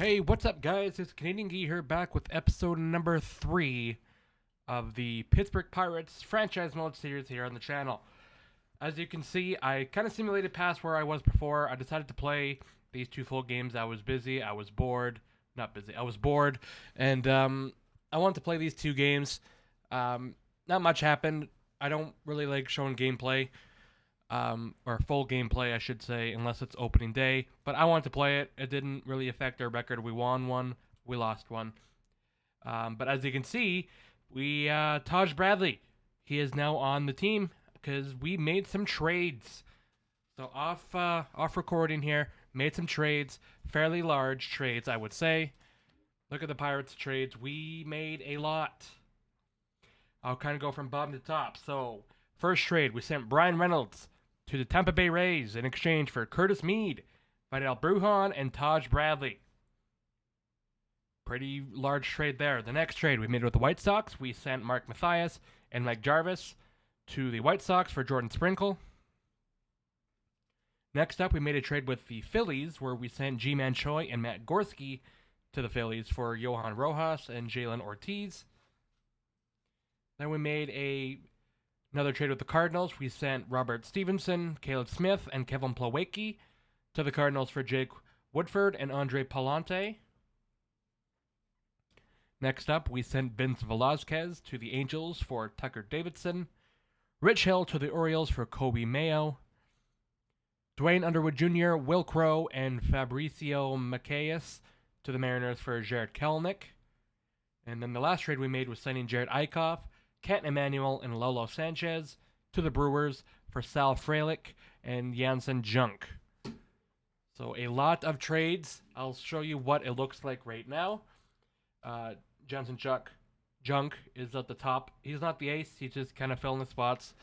Hey, what's up, guys? It's Canadian Gee here, back with episode number 3 of the Pittsburgh Pirates franchise mode series here on the channel. As you can see, I kind of simulated past where I was before. I decided to play these two full games. I was busy, I was bored. Not busy, I was bored. And I wanted to play these two games. Not much happened. I don't really like showing gameplay. Or full gameplay, I should say, unless it's opening day. But I wanted to play it. It didn't really affect our record. We won one, we lost one. But as you can see, we Taj Bradley, he is now on the team because we made some trades. So off recording here, made some trades, fairly large trades, I would say. Look at the Pirates trades. We made a lot. I'll kind of go from bottom to top. So first trade, we sent Brian Reynolds to the Tampa Bay Rays in exchange for Curtis Mead, Vidal Brujan, and Taj Bradley. Pretty large trade there. The next trade we made with the White Sox, we sent Mark Mathias and Mike Jarvis to the White Sox for Jordan Sprinkle. Next up, we made a trade with the Phillies where we sent G-Man Choi and Matt Gorski to the Phillies for Johan Rojas and Jalen Ortiz. Then we made another trade with the Cardinals. We sent Robert Stevenson, Caleb Smith, and Kevin Plawecki to the Cardinals for Jake Woodford and Andre Palante. Next up, we sent Vince Velasquez to the Angels for Tucker Davidson, Rich Hill to the Orioles for Kobe Mayo, Dwayne Underwood Jr., Will Crow, and Fabricio Macias to the Mariners for Jared Kelenic. And then the last trade we made was sending Jared Eichhoff, Kent Emanuel, and Lolo Sanchez to the Brewers for Sal Frelick and Jansen Junk. So a lot of trades. I'll show you what it looks like right now. Jansen Junk is at the top. He's not the ace. He's just kind of filling the spots.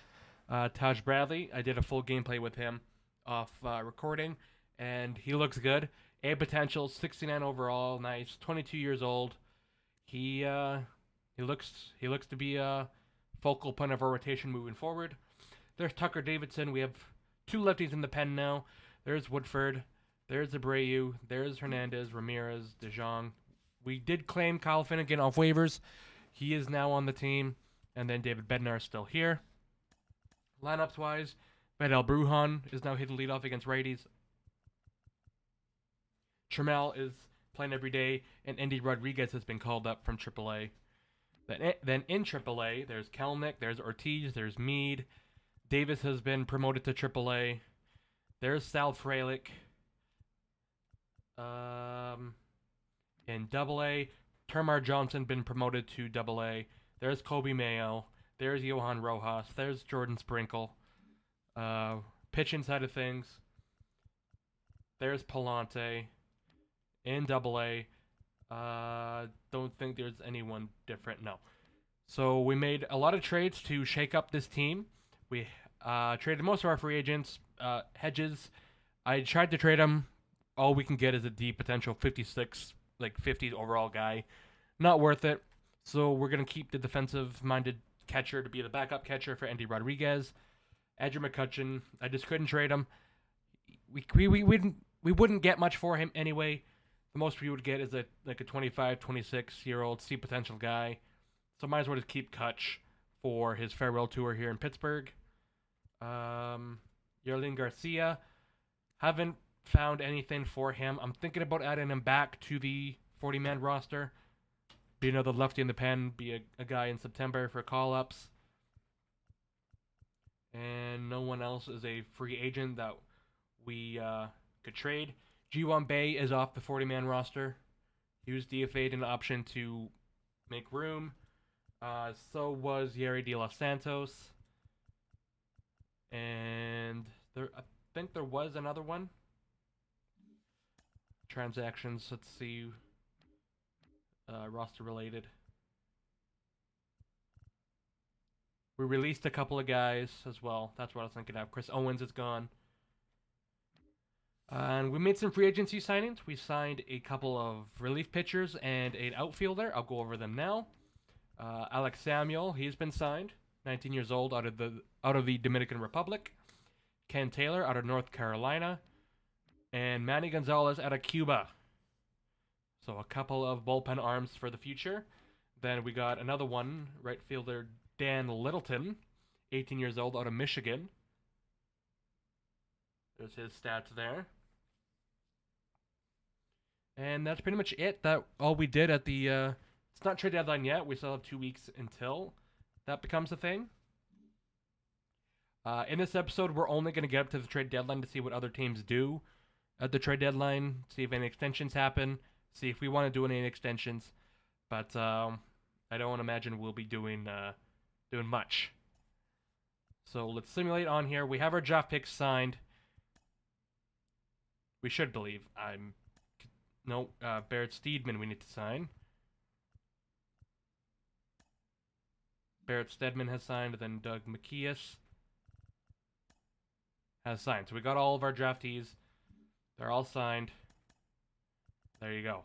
Taj Bradley, I did a full gameplay with him off recording, and he looks good. A potential, 69 overall, nice, 22 years old. He looks to be a focal point of our rotation moving forward. There's Tucker Davidson. We have two lefties in the pen now. There's Woodford. There's Abreu. There's Hernandez, Ramirez, DeJong. We did claim Kyle Finnegan off waivers. He is now on the team. And then David Bednar is still here. Lineups-wise, Vidal Brujan is now hitting leadoff against righties. Trammell is playing every day, and Andy Rodriguez has been called up from AAA. Then in AAA, there's Kelenic, there's Ortiz, there's Mead. Davis has been promoted to AAA. There's Sal Frelick. In AA, Termar Johnson been promoted to AA. There's Kobe Mayo. There's Johan Rojas. There's Jordan Sprinkle. Pitching side of things, there's Palante. In AA, don't think there's anyone different. No. So we made a lot of trades to shake up this team. We traded most of our free agents. Hedges, I tried to trade him. All we can get is a D potential 56, like 50 overall guy. Not worth it. So we're going to keep the defensive-minded catcher to be the backup catcher for Andy Rodriguez. Andrew McCutchen, I just couldn't trade him. We wouldn't get much for him anyway. The most we would get is a 25, 26-year-old C potential guy. So might as well just keep Kutch for his farewell tour here in Pittsburgh. Yerlin Garcia, haven't found anything for him. I'm thinking about adding him back to the 40-man roster. Be another lefty in the pen, be a guy in September for call-ups. And no one else is a free agent that we could trade. G1 Bay is off the 40-man roster. He was DFA'd an option to make room. So was Yeri De Los Santos. And I think there was another one. Transactions, let's see. Roster related. We released a couple of guys as well. That's what I was thinking of. Chris Owens is gone. And we made some free agency signings. We signed a couple of relief pitchers and an outfielder. I'll go over them now. Alex Samuel, he's been signed. 19 years old, out of the Dominican Republic. Ken Taylor out of North Carolina. And Manny Gonzalez out of Cuba. So a couple of bullpen arms for the future. Then we got another one, right fielder Dan Littleton, 18 years old, out of Michigan. There's his stats there. And that's pretty much it. That all we did at the it's not trade deadline yet. We still have 2 weeks until that becomes a thing. In this episode, we're only going to get up to the trade deadline to see what other teams do at the trade deadline, see if any extensions happen, see if we want to do any extensions. But I don't imagine we'll be doing much. So let's simulate on here. We have our draft picks signed. We should believe. Barrett Steedman we need to sign. Barrett Steedman has signed, then Doug McKeas has signed. So we got all of our draftees. They're all signed. There you go.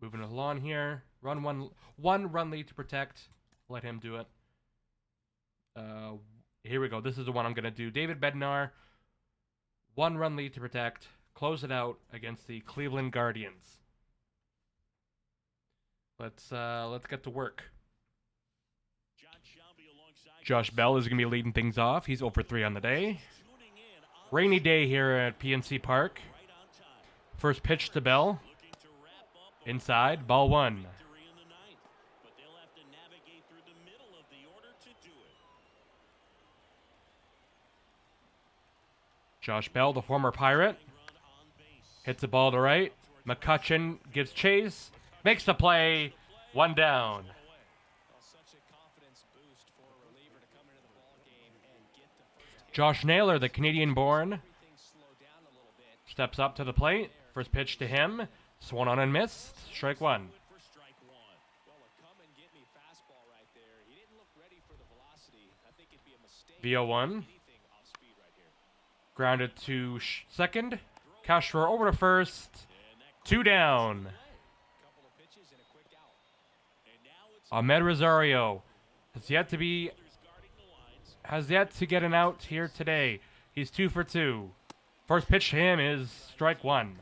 Moving along here. One run lead to protect. Let him do it. Here we go. This is the one I'm going to do. David Bednar. 1 run lead to protect. Close it out against the Cleveland Guardians. Let's get to work. Josh Bell is going to be leading things off. He's 0 for 3 on the day. Rainy day here at PNC Park. First pitch to Bell. Inside, ball 1. Josh Bell, the former Pirate, hits the ball to right. McCutcheon gives chase, makes the play, 1 down. Josh Naylor, the Canadian-born, steps up to the plate. First pitch to him, swung on and missed. Strike 1. VO1. Grounded to second. Castro over to first. 2 down. Ahmed Rosario has yet to get an out here today. He's 2 for 2. First pitch to him is strike 1.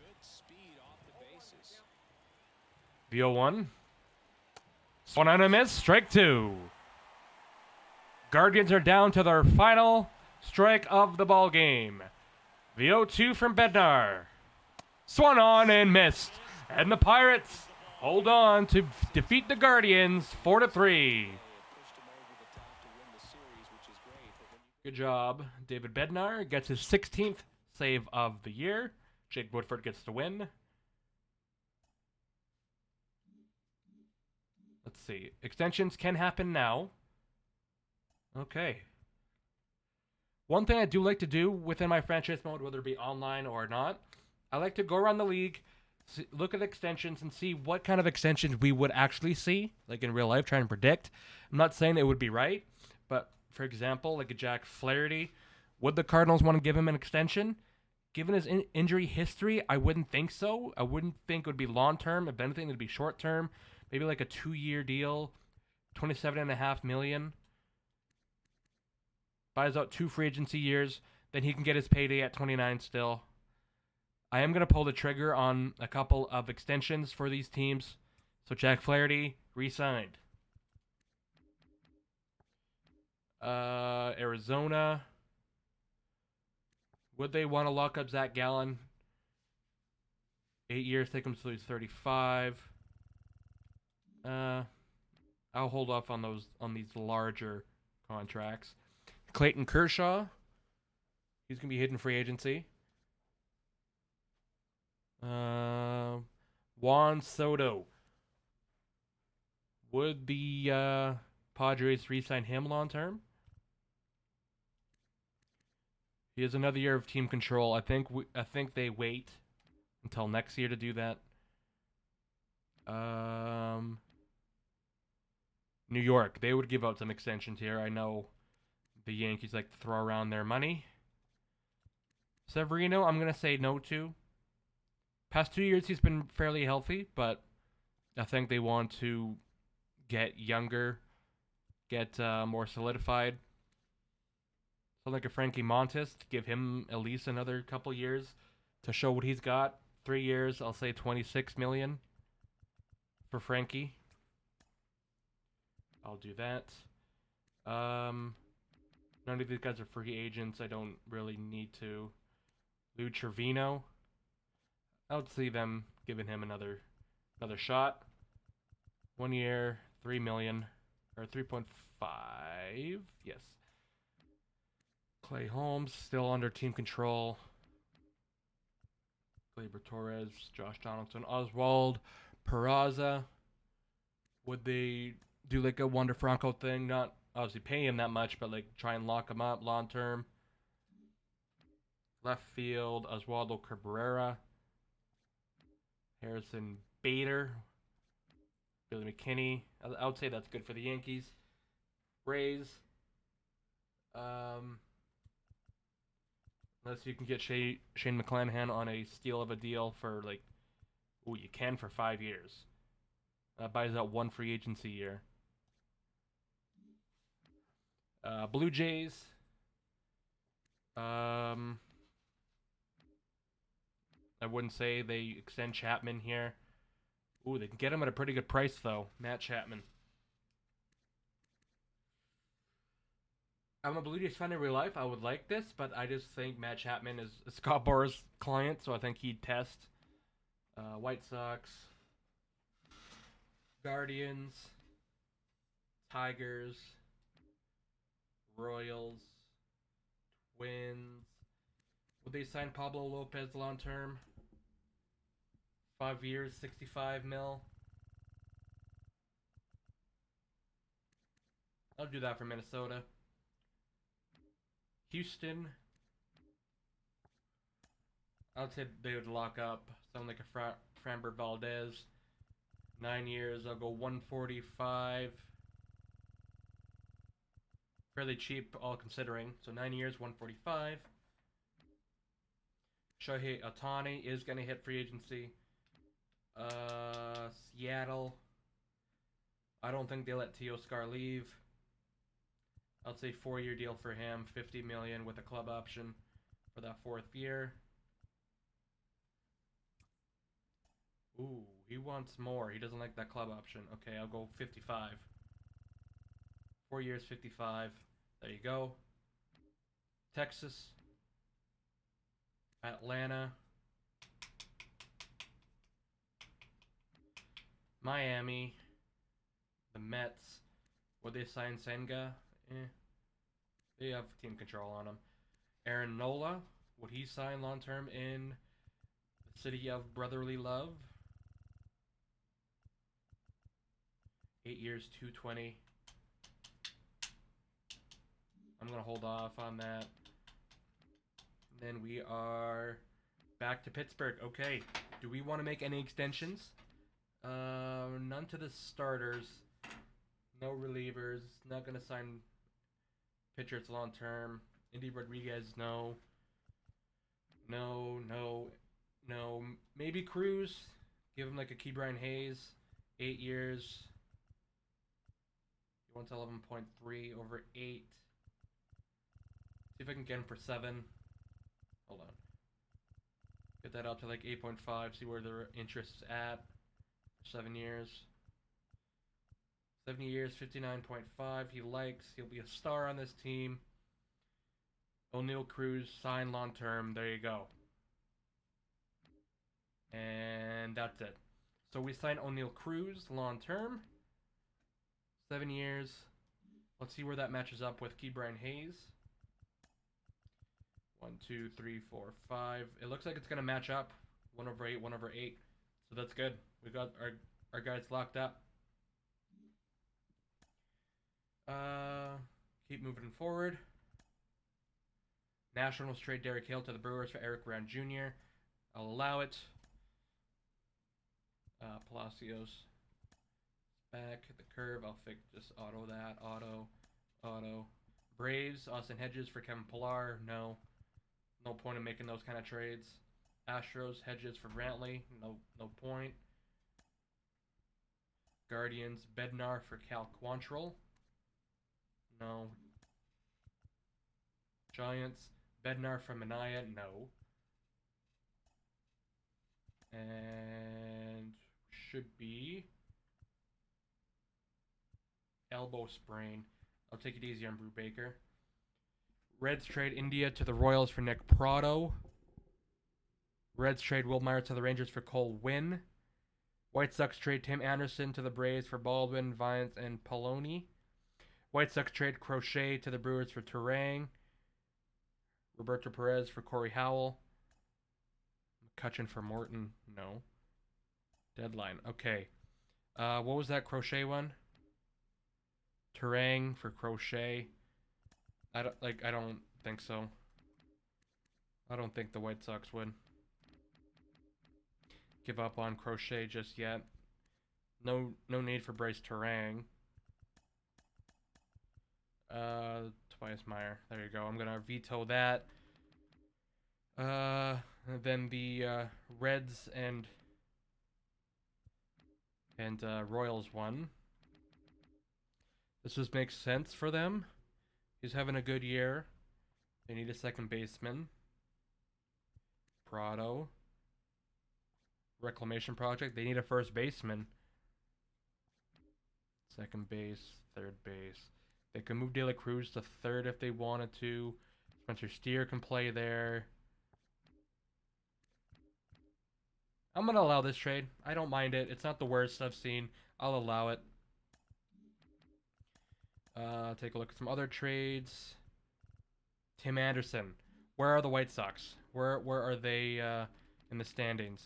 VO1. Swung on a miss. Strike 2. Guardians are down to their final strike of the ball game. VO2 from Bednar. Swung on and missed. And the Pirates hold on to defeat the Guardians 4-3. Good job. David Bednar gets his 16th save of the year. Jake Woodford gets the win. Let's see. Extensions can happen now. Okay. One thing I do like to do within my franchise mode, whether it be online or not, I like to go around the league, look at extensions, and see what kind of extensions we would actually see, like in real life, try and predict. I'm not saying it would be right, but for example, like a Jack Flaherty, would the Cardinals want to give him an extension? Given his injury history, I wouldn't think so. I wouldn't think it would be long-term. If anything, it would be short-term. Maybe like a 2-year deal, $27.5 million. Buys out 2 free agency years, then he can get his payday at 29 still. I am going to pull the trigger on a couple of extensions for these teams. So Jack Flaherty, re-signed. Arizona. Would they want to lock up Zach Gallen? 8 years, take him to 35. I'll hold off on these larger contracts. Clayton Kershaw. He's going to be hitting free agency. Juan Soto. Would the Padres re-sign him long-term? He has another year of team control. I think they wait until next year to do that. New York. They would give out some extensions here. I know the Yankees like to throw around their money. Severino, I'm going to say no to. Past 2 years, he's been fairly healthy, but I think they want to get younger, get more solidified. So like a Frankie Montas, give him at least another couple years to show what he's got. 3 years, I'll say 26 million for Frankie. I'll do that. None of these guys are free agents. I don't really need to. Lou Trevino. I would see them giving him another shot. 1 year, 3 million, or 3.5. Yes. Clay Holmes still under team control. Gleyber Torres, Josh Donaldson, Oswald Peraza. Would they do like a Wander Franco thing? Not obviously pay him that much, but like try and lock him up long term. Left field, Oswaldo Cabrera, Harrison Bader, Billy McKinney. I would say that's good for the Yankees. Rays. Unless you can get Shane McClanahan on a steal of a deal for like, you can for 5 years. Buys out 1 free agency year. Blue Jays. I wouldn't say they extend Chapman here. Ooh, they can get him at a pretty good price though. Matt Chapman. I'm a Blue Jays fan in real life. I would like this, but I just think Matt Chapman is Scott Boras' client, so I think he'd test. White Sox, Guardians, Tigers, Royals, Twins. Would they sign Pablo Lopez long term? 5 years, 65 mil. I'll do that for Minnesota. Houston. I would say they would lock up someone like a Framber Valdez. 9 years, I'll go 145. Fairly cheap, all considering. So 9 years, 145. Shohei Ohtani is going to hit free agency. Seattle. I don't think they let Teoscar leave. I'll say 4-year deal for him, $50 million with a club option for that 4th year. Ooh, he wants more. He doesn't like that club option. Okay, I'll go 55. 4 years, 55. There you go. Texas. Atlanta. Miami. The Mets. Would they sign Senga? They have team control on him. Aaron Nola. Would he sign long term in the city of brotherly love? 8 years, 220. I'm going to hold off on that. Then we are back to Pittsburgh. Okay. Do we want to make any extensions? None to the starters. No relievers. Not going to sign pitchers long term. Indy Rodriguez, no. No. Maybe Cruz. Give him like a Ke'Bryan Hayes. 8 years. He wants 11.3 over 8. See if I can get him for 7. Hold on. Get that up to like 8.5. See where their interest's at. 7 years. 7 years, 59.5. He likes. He'll be a star on this team. O'Neal Cruz, sign long term. There you go. And that's it. So we sign O'Neal Cruz long term. 7 years. Let's see where that matches up with Ke'Bryan Hayes. 1, 2, 3, 4, 5. It looks like it's going to match up. 1 over 8, 1 over 8. So that's good. We got our guys locked up. Keep moving forward. Nationals trade Derek Hill to the Brewers for Eric Brown Jr. I'll allow it. Palacios. Back at the curve. I'll fix just auto that. Auto. Braves. Austin Hedges for Kevin Pillar. No. No point in making those kind of trades. Astros. Hedges for Brantley. No point. Guardians. Bednar for Cal Quantrill. No. Giants. Bednar for Minaya. No. And should be elbow sprain. I'll take it easy on Brubaker. Reds trade India to the Royals for Nick Prado. Reds trade Will Myers to the Rangers for Cole Winn. White Sox trade Tim Anderson to the Braves for Baldwin, Vines, and Poloni. White Sox trade Crochet to the Brewers for Turang. Roberto Perez for Corey Howell. McCutcheon for Morton. No. Deadline. Okay. What was that Crochet one? Turang for Crochet. I don't think so. I don't think the White Sox would give up on Crochet just yet. No need for Bryce Turang. Tobias Meyer. There you go. I'm gonna veto that. Then the Reds and Royals one. This just makes sense for them. He's having a good year. They need a second baseman. Prado. Reclamation project. They need a first baseman. Second base, third base. They can move De La Cruz to third if they wanted to. Spencer Steer can play there. I'm going to allow this trade. I don't mind it. It's not the worst I've seen. I'll allow it. Take a look at some other trades. Tim Anderson. Where are the White Sox? Where are they in the standings?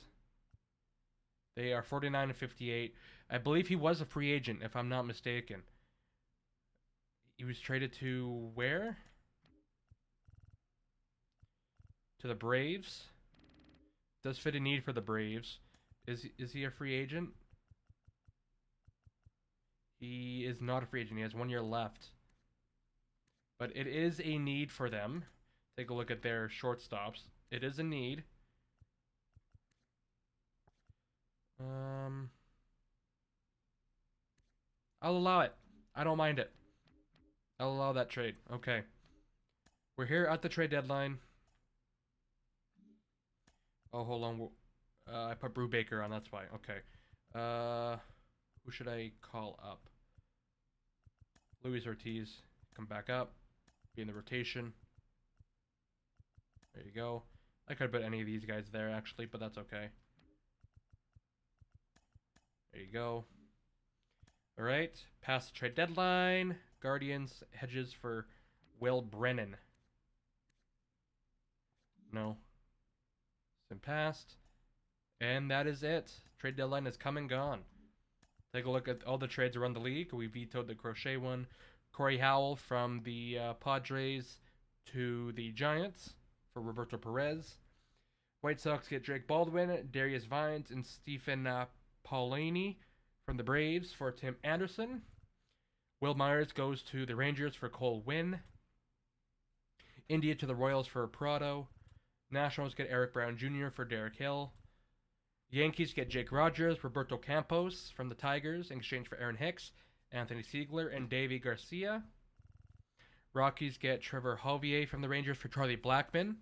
They are 49 and 58. I believe he was a free agent, if I'm not mistaken. He was traded to where? To the Braves. Does fit a need for the Braves. Is he a free agent? He is not a free agent. He has 1 year left. But it is a need for them. Take a look at their shortstops. It is a need. I'll allow it. I don't mind it. I'll allow that trade. Okay. We're here at the trade deadline. Oh, hold on. I put Brubaker on. That's why. Okay. Who should I call up? Luis Ortiz. Come back up. Be in the rotation. There you go. I could put any of these guys there, actually, but that's okay. There you go. All right. Past the trade deadline. Guardians hedges for Will Brennan. No. It's been passed. And that is it. Trade deadline is come and gone. Take a look at all the trades around the league. We vetoed the Crochet one. Corey Howell from the Padres to the Giants for Roberto Perez. White Sox get Drake Baldwin, Darius Vines, and Stephen Paulini from the Braves for Tim Anderson. Will Myers goes to the Rangers for Cole Winn. India to the Royals for Prado. Nationals get Eric Brown Jr. for Derek Hill. Yankees get Jake Rogers, Roberto Campos from the Tigers in exchange for Aaron Hicks, Anthony Siegler, and Davey Garcia. Rockies get Trevor Javier from the Rangers for Charlie Blackmon.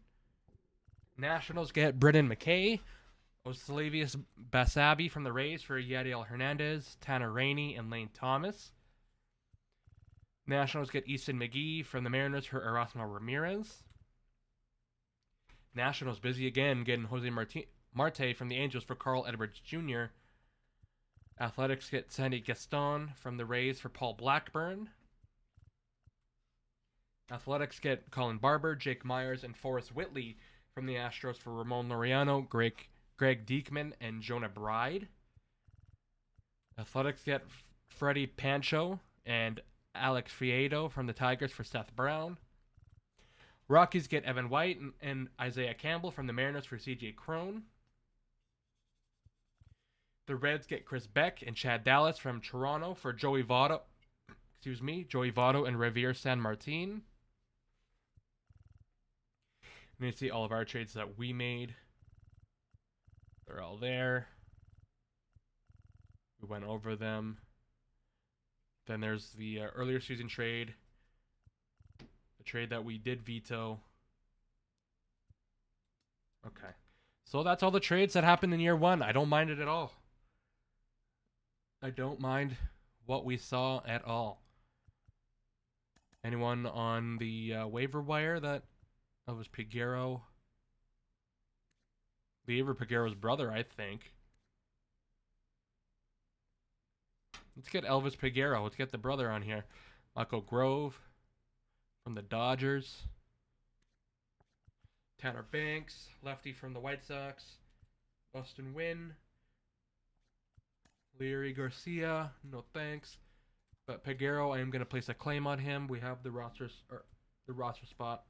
Nationals get Brendan McKay, Oslavius Basabi from the Rays for Yadiel Hernandez, Tanner Rainey, and Lane Thomas. Nationals get Easton McGee from the Mariners for Erasmo Ramirez. Nationals busy again getting Jose Marte from the Angels for Carl Edwards Jr. Athletics get Sandy Gaston from the Rays for Paul Blackburn. Athletics get Colin Barber, Jake Myers, and Forrest Whitley from the Astros for Ramon Laureano, Greg Diekman, and Jonah Bride. Athletics get Freddie Pancho and Alex Fiedo from the Tigers for Seth Brown. Rockies get Evan White and Isaiah Campbell from the Mariners for CJ Crone. The Reds get Chris Beck and Chad Dallas from Toronto for Joey Votto and Javier San Martin. And you see all of our trades that we made. They're all there. We went over them. Then there's the earlier season trade. The trade that we did veto. Okay. So that's all the trades that happened in year one. I don't mind it at all. I don't mind what we saw at all. Anyone on the waiver wire that was Piguero? Lieber Piguero's brother, I think. Let's get Elvis Piguero. Let's get the brother on here. Michael Grove from the Dodgers. Tanner Banks, lefty from the White Sox. Austin Wynn. Leary Garcia, no thanks. But Piguero, I am going to place a claim on him. We have the roster spot.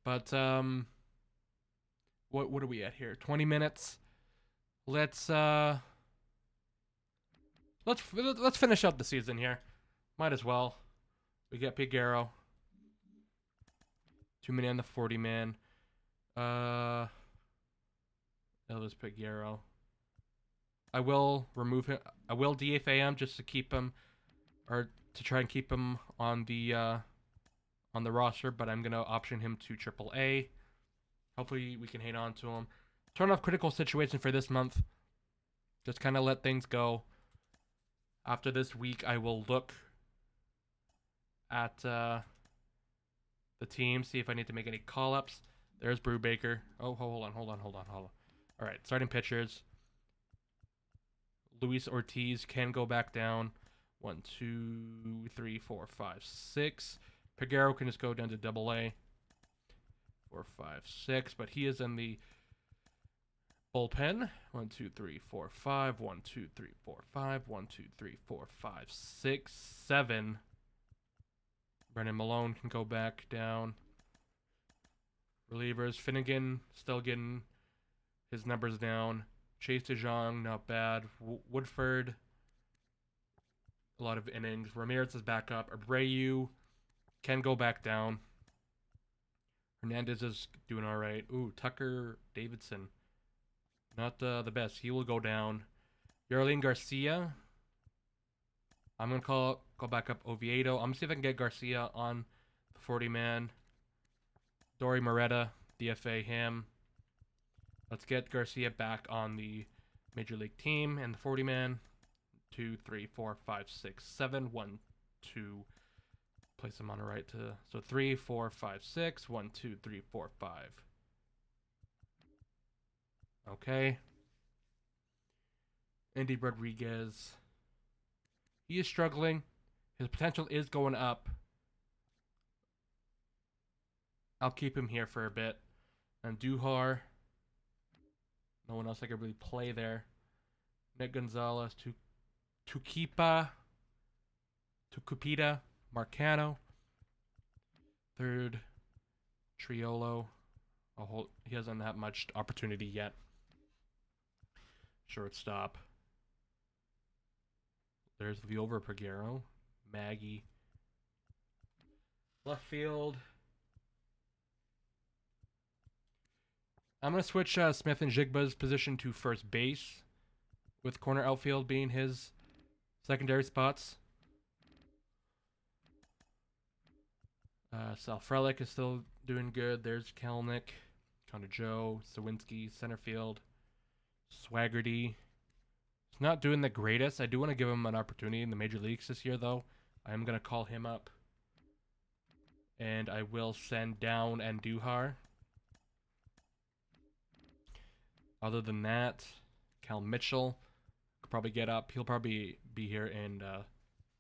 But what are we at here? 20 minutes. Let's finish up the season here. Might as well. We get Piguero. 2 minute on the 40 man. Elvis Piguero. I will remove him. I will DFA him just to keep him, or to try and keep him on the roster. But I'm gonna option him to AAA. Hopefully we can hang on to him. Turn off critical situation for this month. Just kind of let things go. After this week, I will look at the team, see if I need to make any call-ups. There's Brubaker. Oh, hold on. All right, starting pitchers. Luis Ortiz can go back down. 1, 2, 3, 4, 5, 6. Piguero can just go down to AA. 4, 5, 6. But he is in the bullpen. 1, 2, 3, 4, 5. 1, 2, 3, 4, 5. 1, 2, 3, 4, 5, 6, 7. Brennan Malone can go back down. Relievers. Finnegan still getting his numbers down. Chase DeJong, not bad. Woodford, a lot of innings. Ramirez is back up. Abreu can go back down. Hernandez is doing all right. Ooh, Tucker Davidson, not the best. He will go down. Yarlene Garcia, I'm going to call back up Oviedo. I'm going to see if I can get Garcia on the 40-man. Dory Moretta, DFA him. Let's get Garcia back on the Major League team and the 40-man. 2, 3, 4, 5, 6, 7. 1, 2. Place him on the right to... So 3, 4, 5, 6. 1, 2, 3, 4, 5. Okay. Andy Rodriguez. He is struggling. His potential is going up. I'll keep him here for a bit. And Duhar. No one else I could really play there. Nick Gonzalez, Tucupita, Marcano. Third, Triolo. He hasn't had much opportunity yet. Shortstop. There's Villar Piguero. Maggie. Left field. I'm going to switch Smith and Jigba's position to first base, with corner outfield being his secondary spots. Sal Frelick is still doing good. There's Kelnick, Connor Joe, Sawinski, center field. Swaggerty. He's not doing the greatest. I do want to give him an opportunity in the major leagues this year, though. I'm going to call him up. And I will send down Andujar. Other than that, Cal Mitchell could probably get up. He'll probably be here in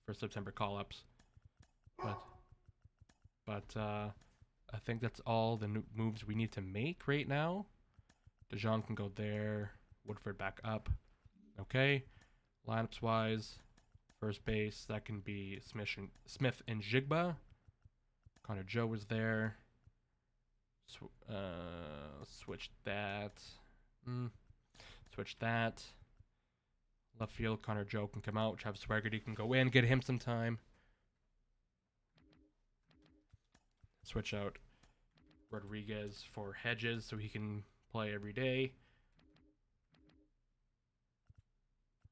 for September call-ups. But I think that's all the moves we need to make right now. DeJong can go there. Woodford back up. Okay. Lineups-wise, first base, that can be Smith and Jigba. Connor Joe was there. Switch that. Switch that. Left field, Connor Joe can come out. Travis Swaggerty can go in, get him some time. Switch out Rodriguez for Hedges so he can play every day.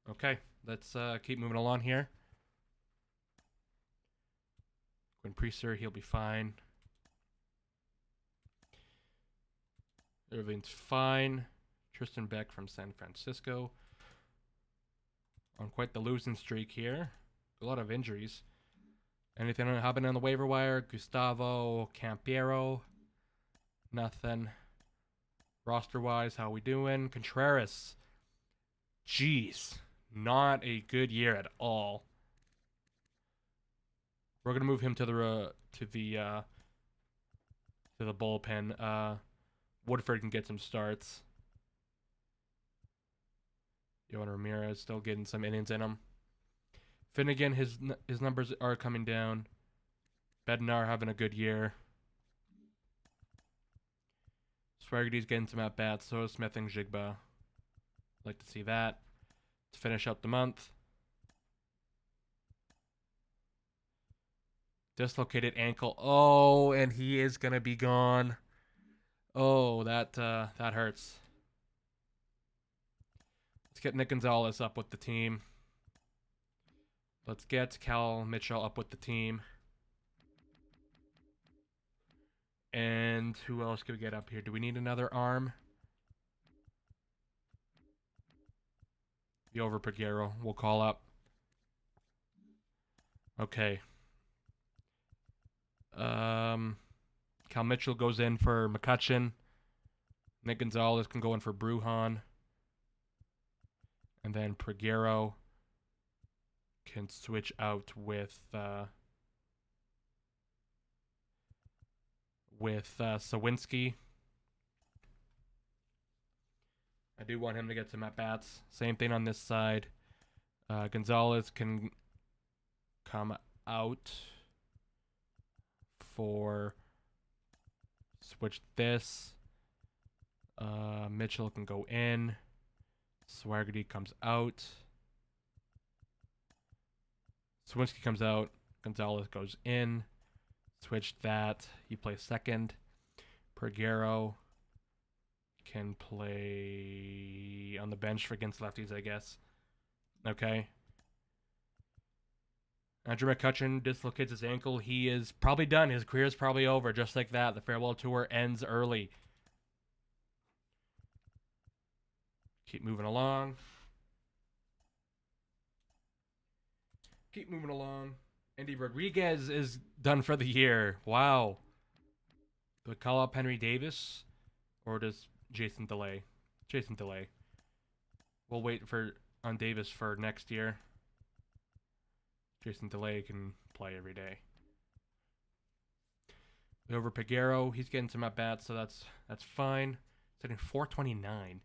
Okay, let's keep moving along here. Quinn Priester, he'll be fine. Everything's fine. Tristan Beck from San Francisco. On quite the losing streak here. A lot of injuries. Anything happening on the waiver wire? Gustavo Campiero. Nothing. Roster-wise, how we doing? Contreras. Jeez. Not a good year at all. We're gonna move him to the bullpen. Woodford can get some starts. Yohan Ramirez still getting some innings in him. Finnegan, his numbers are coming down. Bednar having a good year. Swaggerty's getting some at bats. So is Smith and Jigba. Like to see that. To finish out the month. Dislocated ankle. Oh, and he is gonna be gone. Oh, that hurts. Let's get Nick Gonzalez up with the team. Let's get Cal Mitchell up with the team. And who else can we get up here? Do we need another arm? The over Peguero we'll call up. Okay. Cal Mitchell goes in for McCutcheon. Nick Gonzalez can go in for Brujan. And then Peguero can switch out with Sawinski. I do want him to get some at-bats. Same thing on this side. Gonzalez can come out for switch this. Mitchell can go in. Swaggerty comes out. Sawinski comes out. Gonzalez goes in. Switch that. He plays second. Peguero can play on the bench for against lefties, I guess. Okay. Andrew McCutcheon dislocates his ankle. He is probably done. His career is probably over. Just like that. The farewell tour ends early. Keep moving along. Keep moving along. Andy Rodriguez is done for the year. Wow. Do we call up Henry Davis? Or does Jason delay? Jason delay. We'll wait on Davis for next year. Jason DeLay can play every day. Over Peguero, he's getting some at bats, so that's fine. Sitting 429.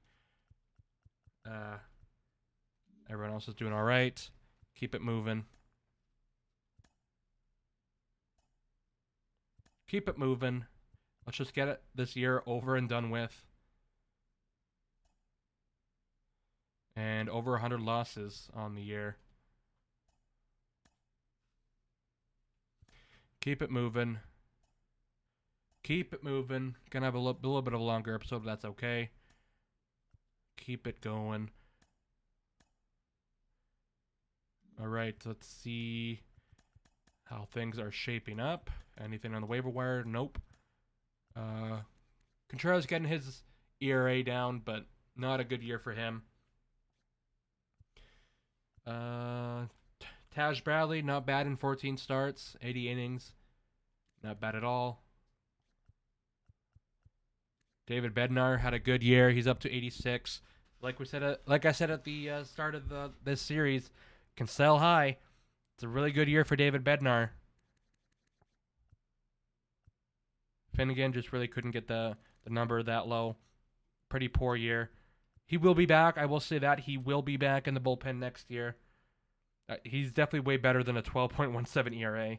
Everyone else is doing all right. Keep it moving. Keep it moving. Let's just get it this year over and done with. And over 100 losses on the year. Keep it moving. Keep it moving. Gonna have a little bit of a longer episode, but that's okay. Keep it going. Alright, let's see how things are shaping up. Anything on the waiver wire? Nope. Contreras getting his ERA down, but not a good year for him. Taj Bradley, not bad in 14 starts, 80 innings. Not bad at all. David Bednar had a good year. He's up to 86. Like I said at the start of this series, can sell high. It's a really good year for David Bednar. Finnegan just really couldn't get the number that low. Pretty poor year. He will be back. I will say that. He will be back in the bullpen next year. He's definitely way better than a 12.17 ERA.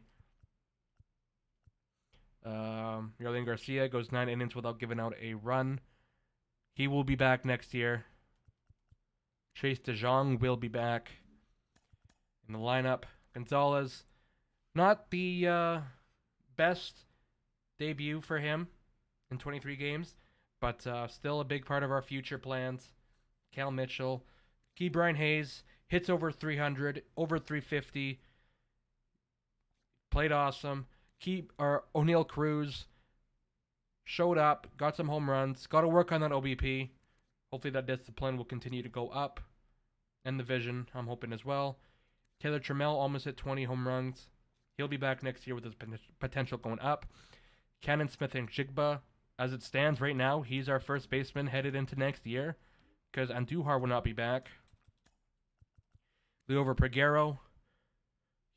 Yerlin Garcia goes 9 innings without giving out a run. He will be back next year. Chase DeJong will be back in the lineup. Gonzalez, not the best debut for him in 23 games, but still a big part of our future plans. Cal Mitchell, Brian Hayes, hits over 300, over 350. Played awesome. O'Neal Cruz showed up, got some home runs, got to work on that OBP. Hopefully that discipline will continue to go up. And the vision, I'm hoping as well. Taylor Trammell almost hit 20 home runs. He'll be back next year with his potential going up. Cannon Smith and Jigba, as it stands right now, he's our first baseman headed into next year because Andujar will not be back. Liover Peguero,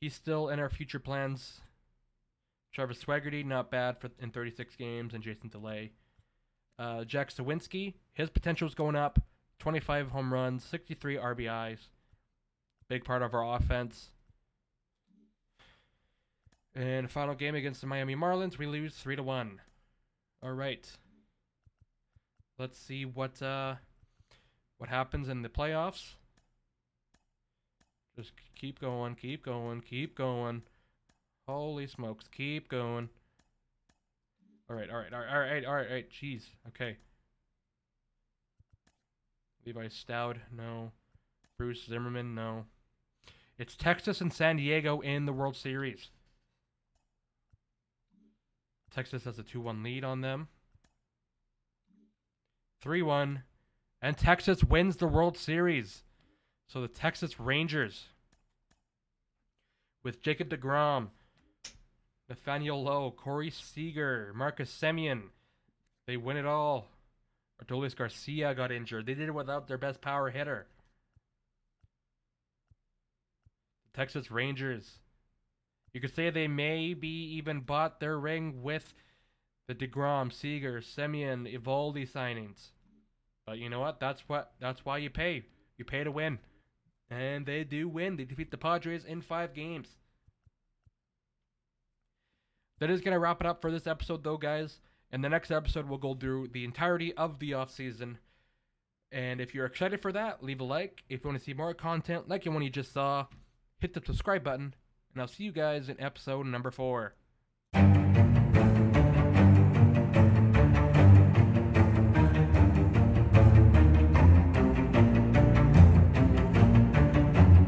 he's still in our future plans. Travis Swaggerty, not bad in 36 games, and Jason DeLay. Jack Sawinski, his potential is going up. 25 home runs, 63 RBIs. Big part of our offense. And final game against the Miami Marlins, we lose 3-1. All right. Let's see what happens in the playoffs. Just keep going, keep going, keep going. Holy smokes, keep going. All right. Jeez. Okay. Levi Stout, no. Bruce Zimmerman, no. It's Texas and San Diego in the World Series. Texas has a 2-1 lead on them. 3-1. And Texas wins the World Series. So the Texas Rangers, with Jacob deGrom, Nathaniel Lowe, Corey Seager, Marcus Semien, they win it all. Adolis Garcia got injured. They did it without their best power hitter. The Texas Rangers, you could say they maybe even bought their ring with the deGrom, Seager, Semien, Eovaldi signings. But you know what? That's why you pay. You pay to win. And they do win. They defeat the Padres in 5 games. That is going to wrap it up for this episode, though, guys. In the next episode, we'll go through the entirety of the offseason. And if you're excited for that, leave a like. If you want to see more content like the one you just saw, hit the subscribe button. And I'll see you guys in episode number 4.